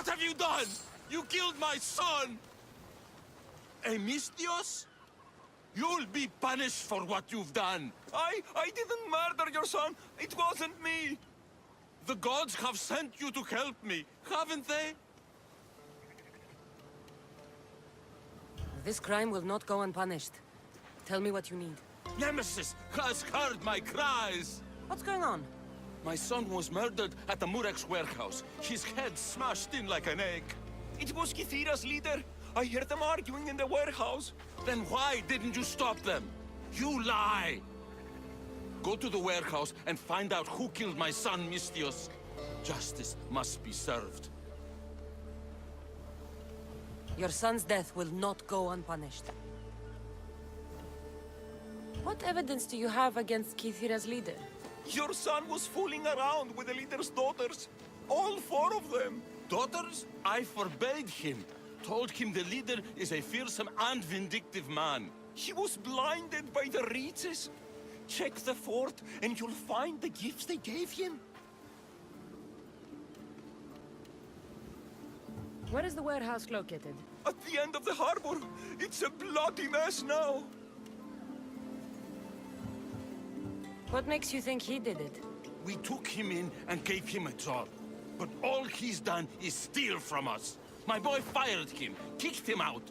What have you done? You killed my son! Emistios? You'll be punished for what you've done. I didn't murder your son. It wasn't me. The gods have sent you to help me, haven't they? This crime will not go unpunished. Tell me what you need. Nemesis has heard my cries. What's going on? My son was murdered at the Murex warehouse. His head smashed in like an egg. It was Kythira's leader. I heard them arguing in the warehouse. Then why didn't you stop them? You lie! Go to the warehouse and find out who killed my son, Mistios. Justice must be served. Your son's death will not go unpunished. What evidence do you have against Kythira's leader? Your son was fooling around with the leader's daughters. All 4 of them. Daughters? I forbade him. Told him the leader is a fearsome and vindictive man. He was blinded by the reaches. Check the fort and you'll find the gifts they gave him. Where is the warehouse located? At the end of the harbor. It's a bloody mess now. What makes you think he did it? We took him in and gave him a job. But all he's done is steal from us. My boy fired him, kicked him out.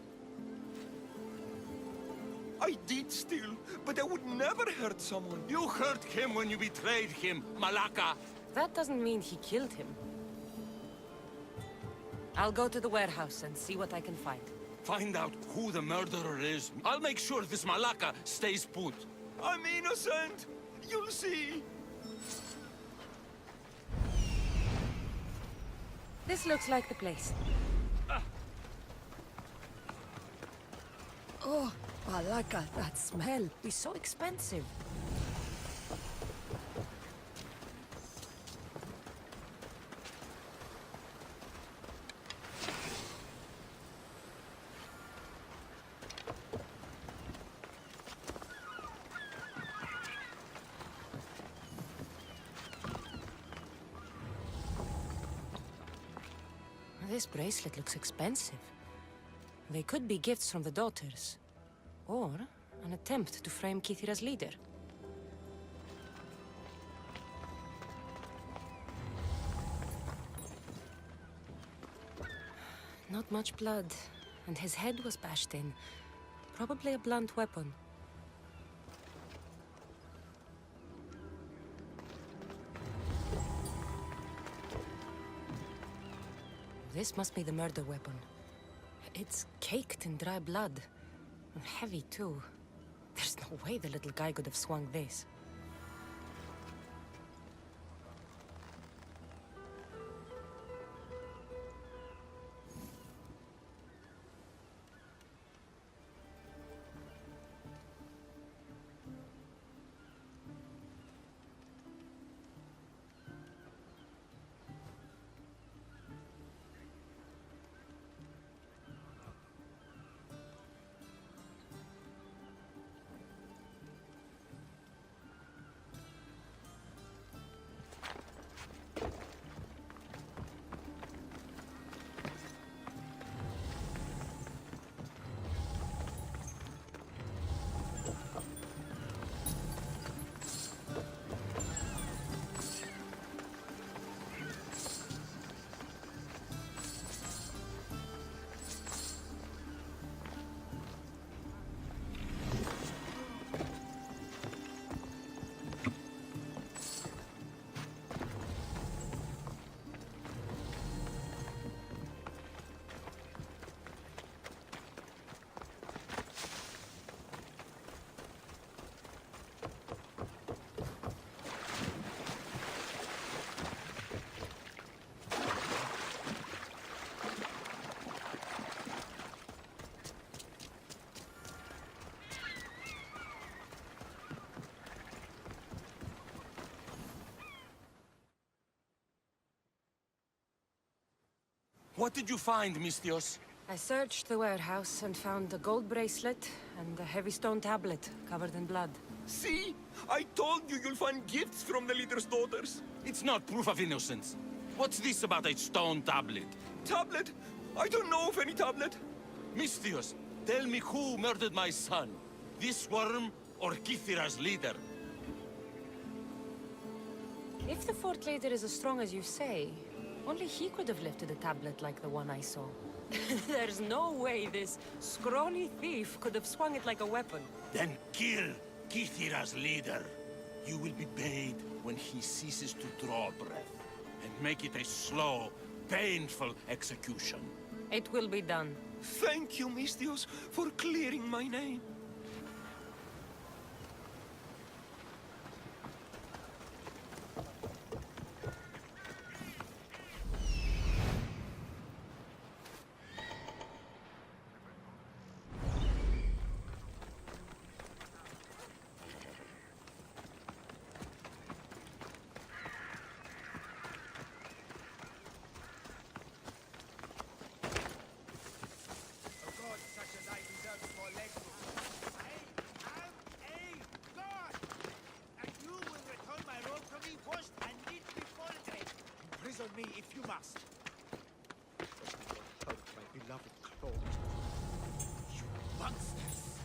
I did steal, but I would never hurt someone. You hurt him when you betrayed him, Malaka. That doesn't mean he killed him. I'll go to the warehouse and see what I can find. Find out who the murderer is. I'll make sure this Malaka stays put. I'm innocent. You'll see. This looks like the place. Oh, Malaka, that smell is so expensive. This bracelet looks expensive. They could be gifts from the daughters, or an attempt to frame Kythira's leader. Not much blood, and his head was bashed in. Probably a blunt weapon. This must be the murder weapon. It's caked in dry blood. And heavy, too. There's no way the little guy could have swung this. What did you find, Mistios? I searched the warehouse and found a gold bracelet and a heavy stone tablet covered in blood. See? I told you you'll find gifts from the leader's daughters. It's not proof of innocence. What's this about a stone tablet? Tablet? I don't know of any tablet. Misthios, tell me who murdered my son? This worm or Kithira's leader? If the fort leader is as strong as you say, only he could have lifted a tablet like the one I saw. There's no way this scrawny thief could have swung it like a weapon. Then kill Kithira's leader. You will be paid when he ceases to draw breath. And make it a slow, painful execution. It will be done. Thank you, Misthios, for clearing my name. On me if you must. But you will hurt my beloved clothes. You monsters!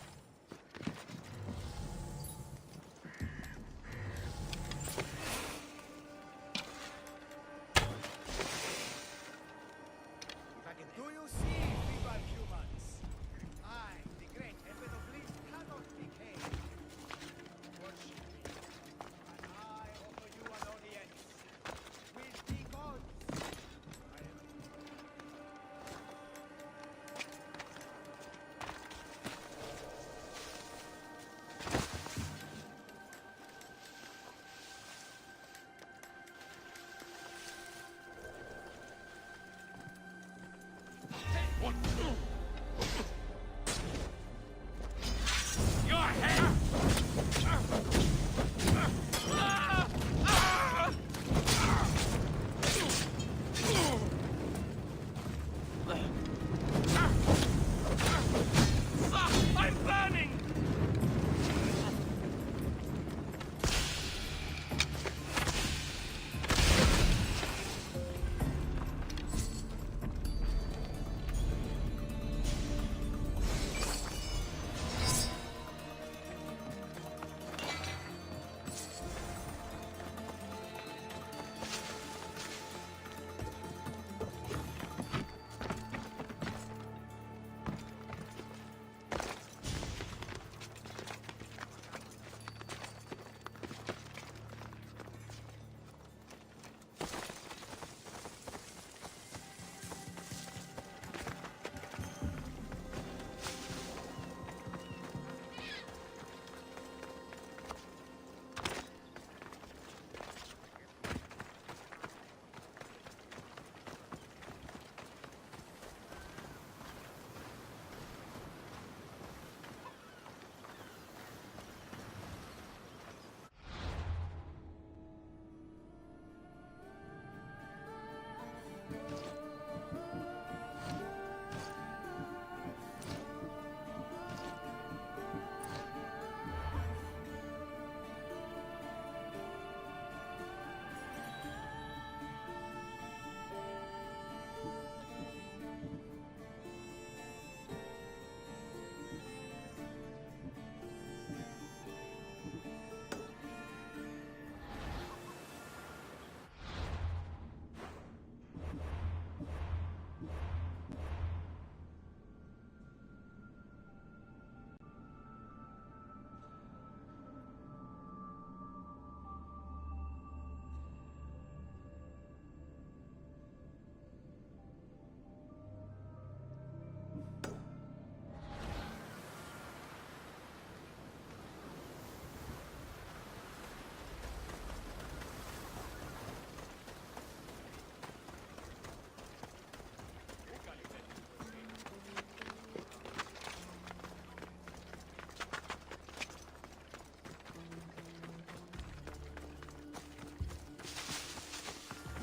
If I can do you see, feeble humans. I, the great heaven of leaves, cannot decay. Worship me, and I offer you an audience. With the gods. Your head! I'm burning!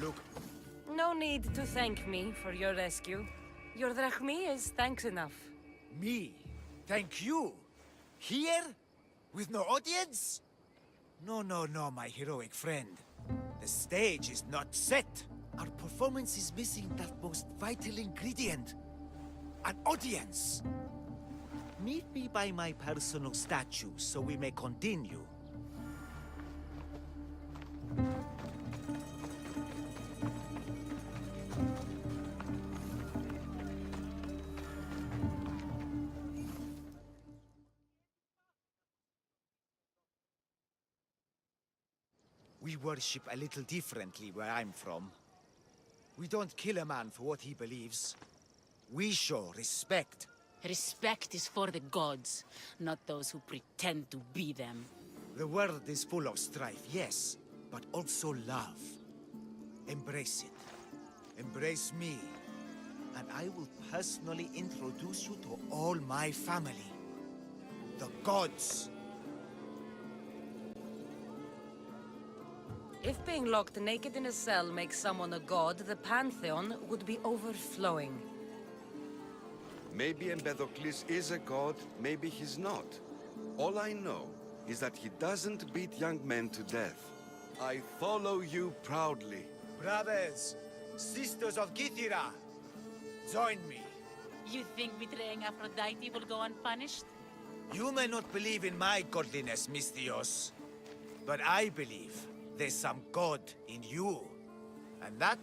Look, No need to thank me for your rescue. Your drachmi is thanks enough. me? Thank you? Here? With no audience? No, no, no, my heroic friend. The stage is not set. Our performance is missing that most vital ingredient. An audience. Meet me by my personal statue so we may continue. We worship a little differently where I'm from. We don't kill a man for what he believes. We show respect. Respect is for the gods, not those who pretend to be them. The world is full of strife, yes, but also love. Embrace it. Embrace me. And I will personally introduce you to all my family. The gods. If being locked naked in a cell makes someone a god, the Pantheon would be overflowing. Maybe Empedocles is a god, maybe he's not. All I know is that he doesn't beat young men to death. I follow you proudly. Brothers, sisters of Kythera, join me. You think betraying Aphrodite will go unpunished? You may not believe in my godliness, Misthios, but I believe there's some god in you. And that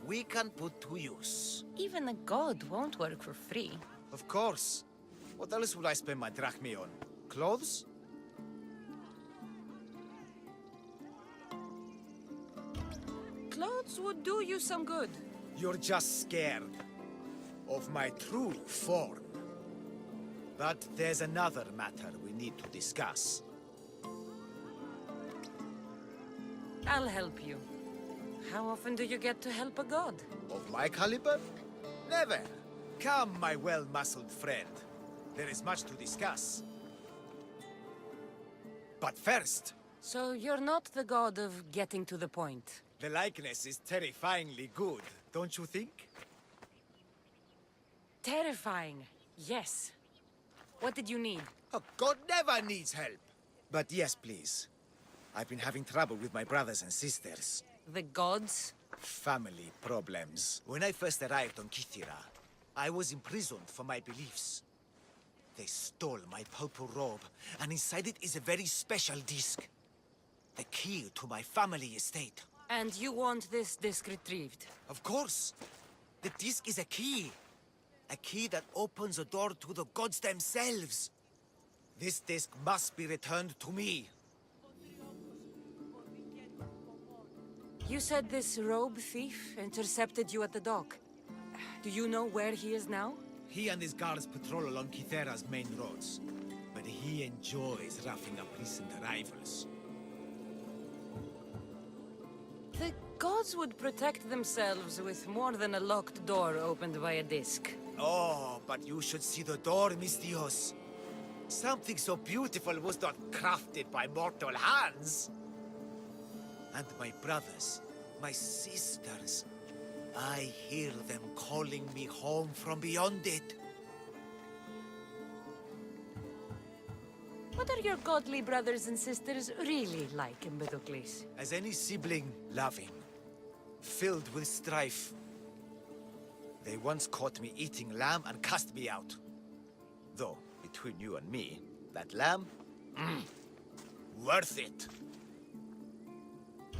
we can put to use. Even a god won't work for free. Of course. What else would I spend my drachmae on? Clothes? Clothes would do you some good. You're just scared of my true form. But there's another matter we need to discuss. I'll help you. How often do you get to help a god? Of my caliber? Never. Come, my well-muscled friend. There is much to discuss. But first, So you're not the god of getting to the point. the likeness is terrifyingly good, don't you think? Terrifying, yes. What did you need? A god never needs help. But yes, please. I've been having trouble with my brothers and sisters. The gods? Family problems. When I first arrived on Kythera, I was imprisoned for my beliefs. They stole my purple robe, and inside it is a very special disc. The key to my family estate. And you want this disc retrieved? Of course. The disc is a key. A key that opens a door to the gods themselves. This disc must be returned to me. You said this robe thief intercepted you at the dock. Do you know where he is now? He and his guards patrol along Kythera's main roads. But he enjoys roughing up recent arrivals. The gods would protect themselves with more than a locked door opened by a disc. Oh, but you should see the door, Misthios. Something so beautiful was not crafted by mortal hands. And my brothers, my sisters, I hear them calling me home from beyond it. What are your godly brothers and sisters really like, Empedocles? As any sibling, loving, filled with strife. They once caught me eating lamb and cast me out. Though, between you and me, that lamb, worth it.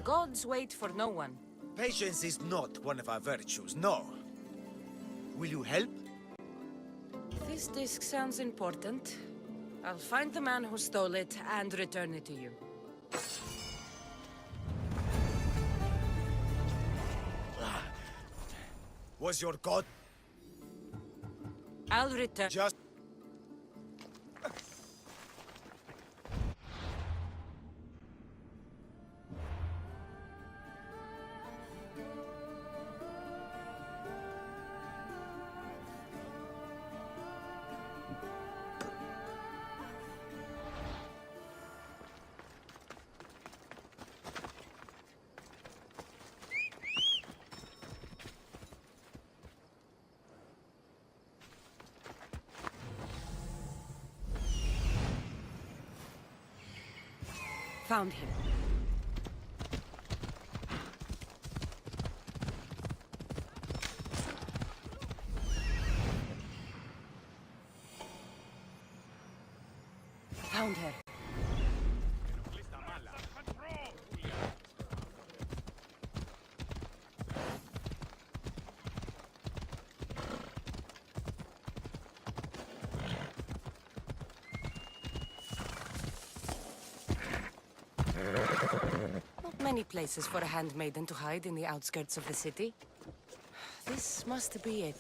Gods wait for no one. Patience is not one of our virtues, no. Will you help? This disc sounds important. I'll find the man who stole it and return it to you. Was your god I'll return. just... Found him. found her. Not many places for a handmaiden to hide in the outskirts of the city. This must be it.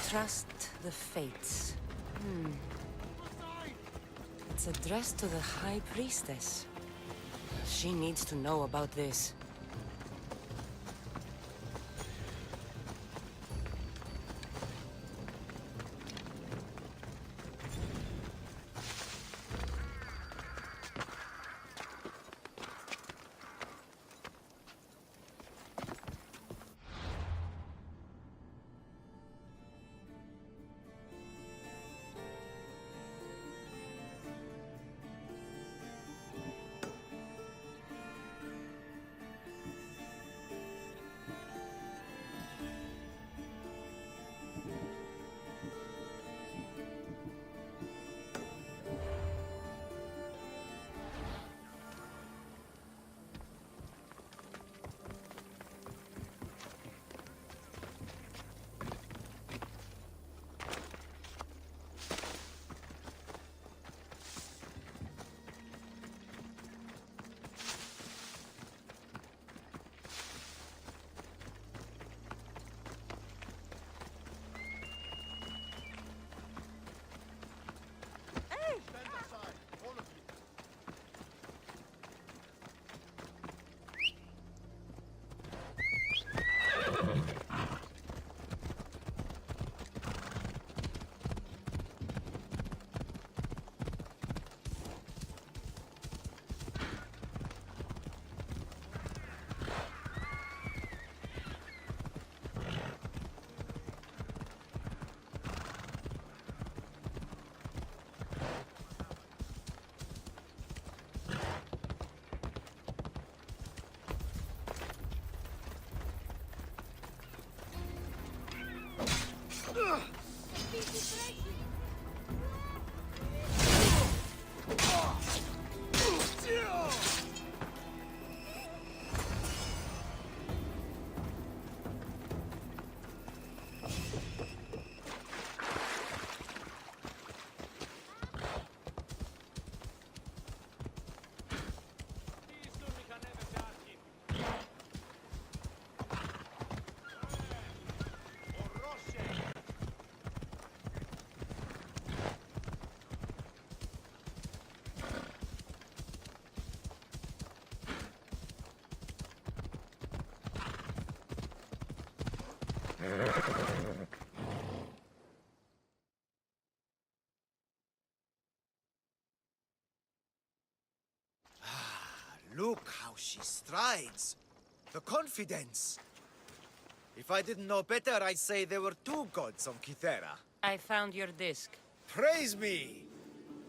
Trust The Fates. It's addressed to the High Priestess. She needs to know about this. Look how she strides. The confidence. If I didn't know better, I'd say there were two gods on Kythera. I found your disc. Praise me!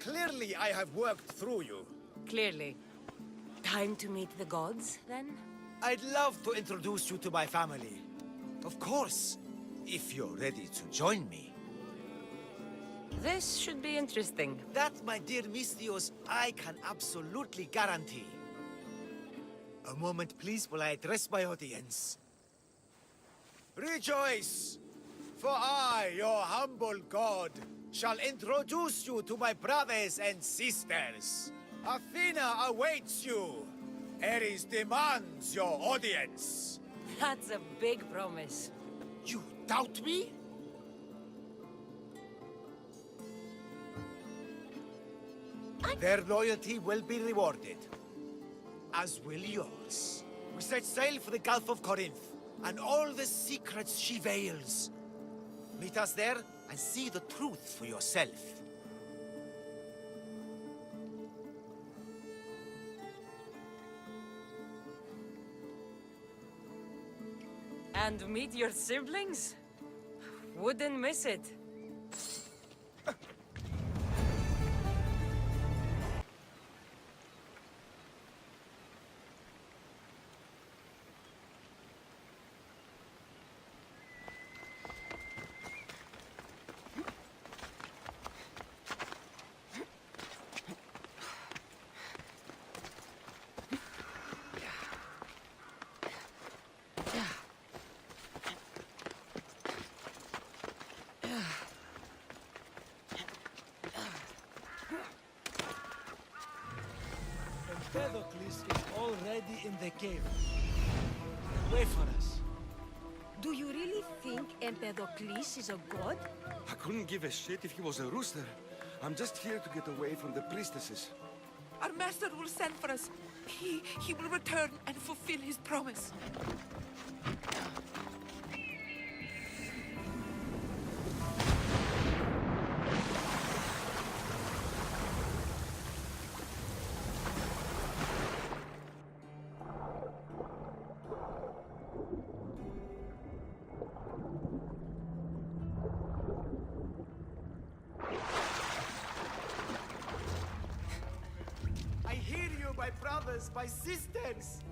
Clearly I have worked through you. Clearly. Time to meet the gods, then? I'd love to introduce you to my family. Of course, if you're ready to join me. This should be interesting. That, my dear Misthios, I can absolutely guarantee. A moment, please, while I address my audience. Rejoice! For I, your humble god, shall introduce you to my brothers and sisters. Athena awaits you. Ares demands your audience. That's a big promise. You doubt me? Their loyalty will be rewarded. As will yours. We set sail for the Gulf of Corinth, and all the secrets she veils. Meet us there, and see the truth for yourself. And meet your siblings? Wouldn't miss it. Empedocles is already in the cave. Wait for us. Do you really think Empedocles is a god? I couldn't give a shit if he was a rooster. I'm just here to get away from the priestesses. Our master will send for us. He will return and fulfill his promise. I hear you, my brothers, my sisters!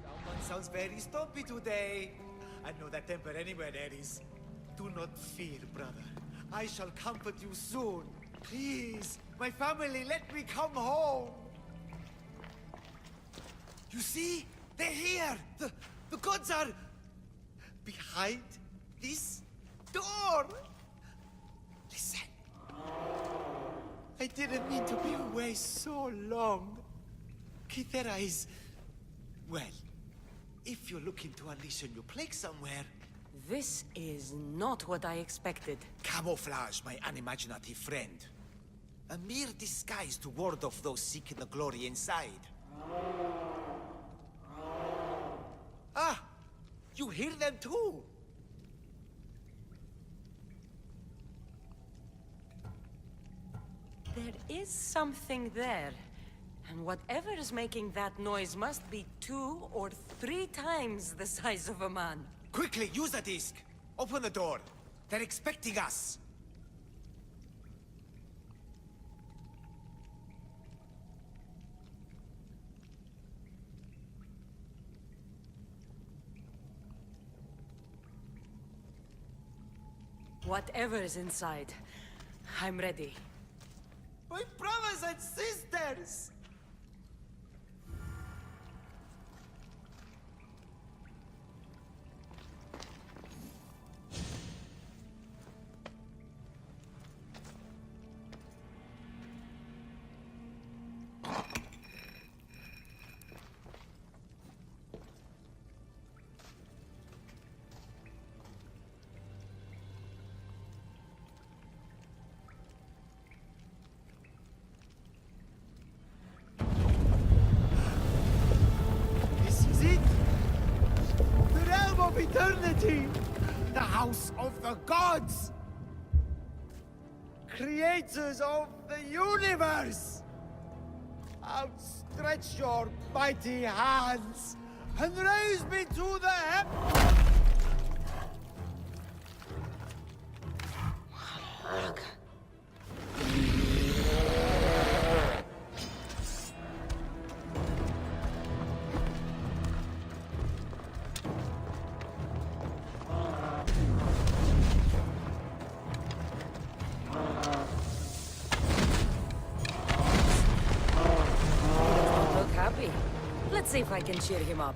Someone sounds very stumpy today. I know that temper anywhere there is. Do not fear, brother. I shall comfort you soon. Please, my family, let me come home. You see? They're here! The gods are... behind this door! Listen. I didn't mean to be away so long. Kythera is... well, if you're looking to unleash a new plague somewhere... This is not what I expected. Camouflage, my unimaginative friend. A mere disguise to ward off those seeking the glory inside. Ah! You hear them too! There is something there. And whatever is making that noise must be 2 or 3 times the size of a man. Quickly, use the disc! Open the door. They're expecting us. Whatever is inside, I'm ready. My brothers and sisters! mighty, the house of the gods, creators of the universe. Outstretch your mighty hands and raise me to the heavens. Look happy. Let's see if I can cheer him up.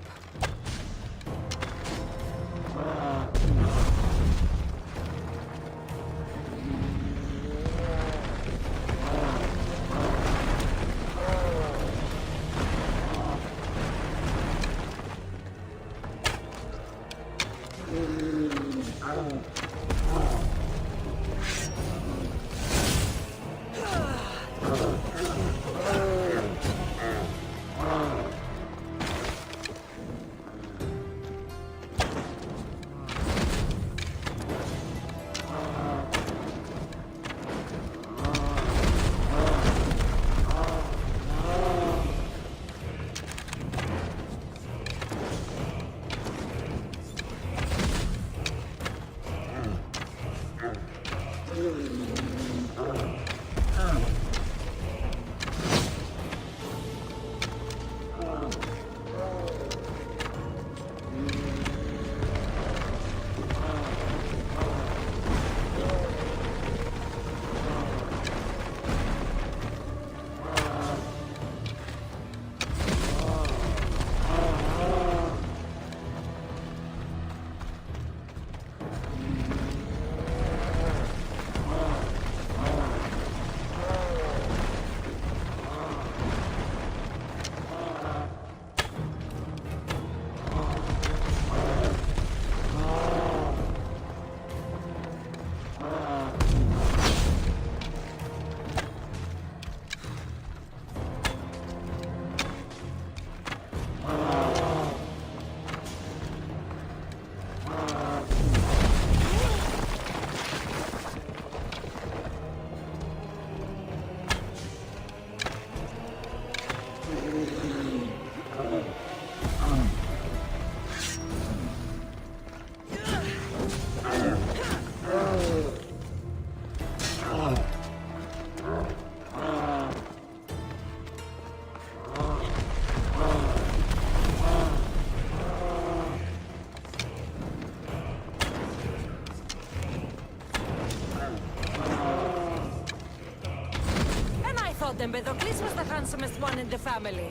Empedocles was the handsomest one in the family.